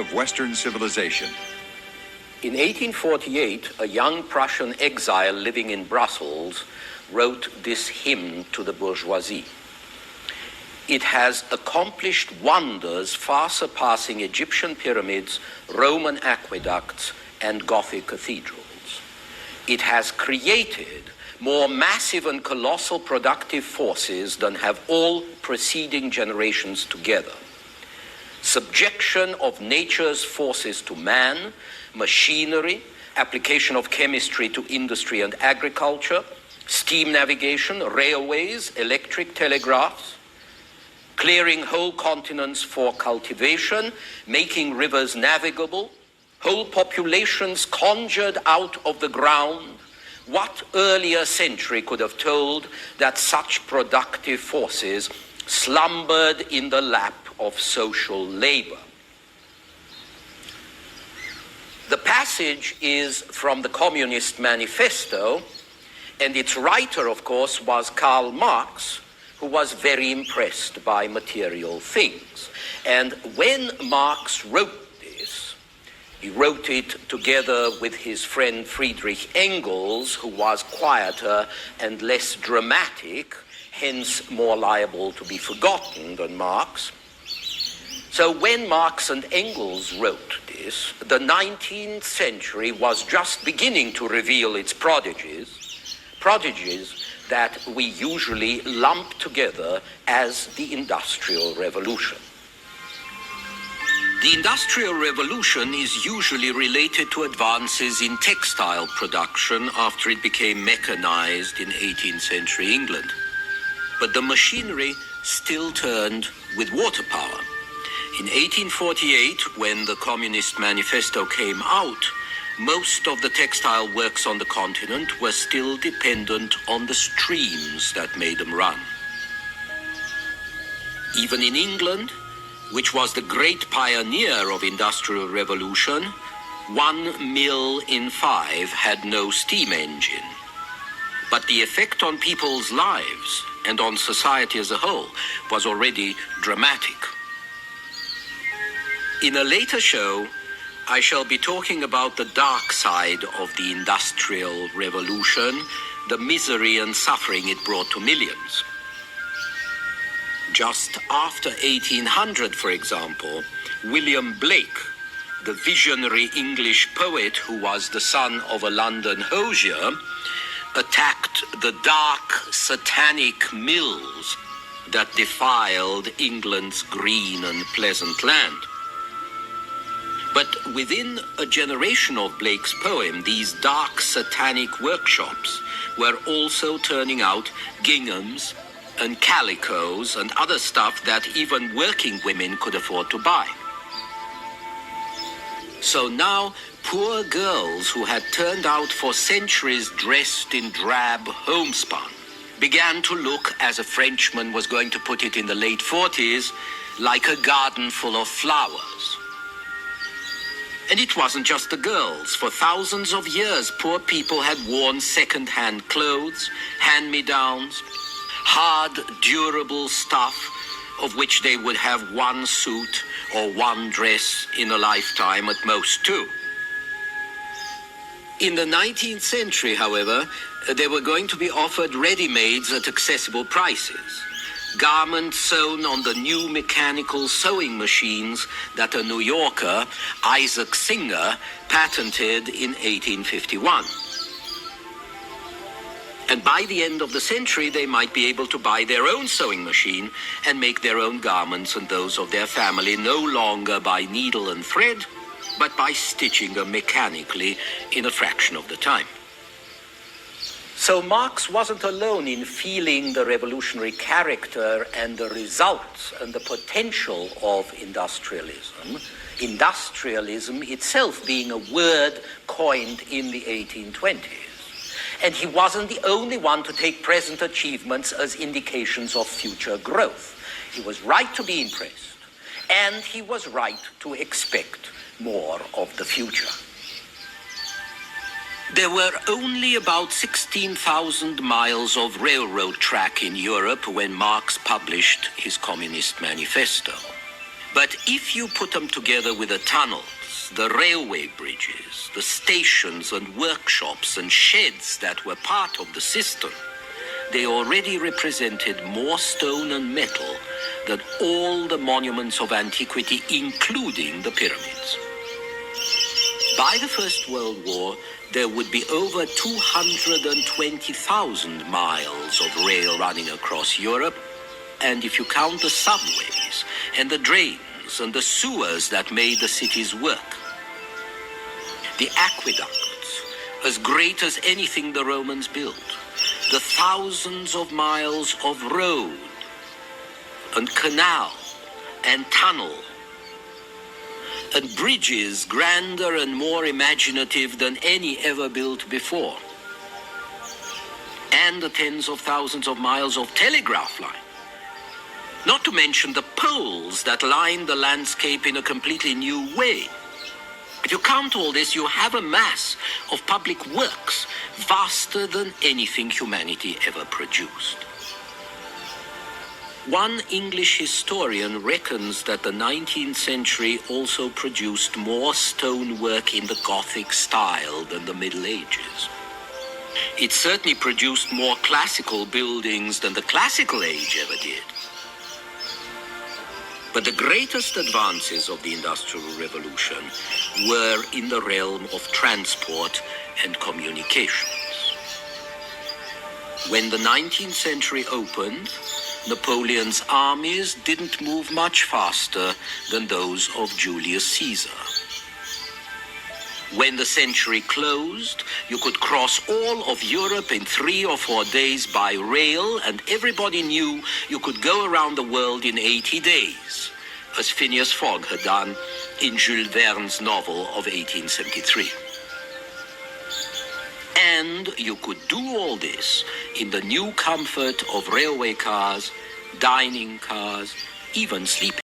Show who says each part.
Speaker 1: of Western civilization.
Speaker 2: In 1848, a young Prussian exile living in Brussels wrote this hymn to the bourgeoisie. It has accomplished wonders far surpassing Egyptian pyramids, Roman aqueducts, and Gothic cathedrals. It has created more massive and colossal productive forces than have all preceding generations together. Subjection of nature's forces to man, machinery, application of chemistry to industry and agriculture, steam navigation, railways, electric telegraphs, clearing whole continents for cultivation, making rivers navigable, whole populations conjured out of the ground. What earlier century could have told that such productive forces slumbered in the lap of social labor? The passage is from the Communist Manifesto, and its writer, of course, was Karl Marx, who was very impressed by material things. And when Marx wrote this, he wrote it together with his friend Friedrich Engels, who was quieter and less dramatic, hence more liable to be forgotten than Marx. So when Marx and Engels wrote this, the 19th century was just beginning to reveal its prodigies that we usually lump together as the Industrial Revolution. The Industrial Revolution is usually related to advances in textile production after it became mechanized in 18th century England. But the machinery still turned with water power. In 1848, when the Communist Manifesto came out, most of the textile works on the continent were still dependent on the streams that made them run. Even in England, which was the great pioneer of industrial revolution, 1 mill in 5 had no steam engine. But the effect on people's lives and on society as a whole was already dramatic. In a later show, I shall be talking about the dark side of the Industrial Revolution, the misery and suffering it brought to millions. Just after 1800, for example, William Blake, the visionary English poet who was the son of a London hosier, attacked the dark, satanic mills that defiled England's green and pleasant land. But within a generation of Blake's poem, these dark satanic workshops were also turning out ginghams and calicos and other stuff that even working women could afford to buy. So now, poor girls who had turned out for centuries dressed in drab homespun began to look, as a Frenchman was going to put it in the late 40s, like a garden full of flowers. And it wasn't just the girls. For thousands of years, poor people had worn second-hand clothes, hand-me-downs, hard, durable stuff of which they would have one suit or one dress in a lifetime, at most two. In the 19th century, however, they were going to be offered ready-mades at accessible prices. Garments sewn on the new mechanical sewing machines that a New Yorker, Isaac Singer, patented in 1851. And by the end of the century, they might be able to buy their own sewing machine and make their own garments and those of their family, no longer by needle and thread, but by stitching them mechanically in a fraction of the time. So Marx wasn't alone in feeling the revolutionary character and the results and the potential of industrialism. Industrialism itself being a word coined in the 1820s. And he wasn't the only one to take present achievements as indications of future growth. He was right to be impressed, and he was right to expect more of the future. There were only about 16,000 miles of railroad track in Europe when Marx published his Communist Manifesto. But if you put them together with the tunnels, the railway bridges, the stations and workshops and sheds that were part of the system, they already represented more stone and metal than all the monuments of antiquity, including the pyramids. By the First World War, there would be over 220,000 miles of rail running across Europe, and if you count the subways and the drains and the sewers that made the cities work, the aqueducts, as great as anything the Romans built, the thousands of miles of road and canal and tunnel and bridges grander and more imaginative than any ever built before, and the tens of thousands of miles of telegraph line, not to mention the poles that lined the landscape in a completely new way. If you count all this, you have a mass of public works vaster than anything humanity ever produced. One English historian reckons that the 19th century also produced more stonework in the Gothic style than the Middle Ages. It certainly produced more classical buildings than the Classical Age ever did. But the greatest advances of the Industrial Revolution were in the realm of transport and communications. When the 19th century opened, Napoleon's armies didn't move much faster than those of Julius Caesar. When the century closed, you could cross all of Europe in 3 or 4 days by rail, and everybody knew you could go around the world in 80 days, as Phineas Fogg had done in Jules Verne's novel of 1873. And you could do all this in the new comfort of railway cars, dining cars, even sleeping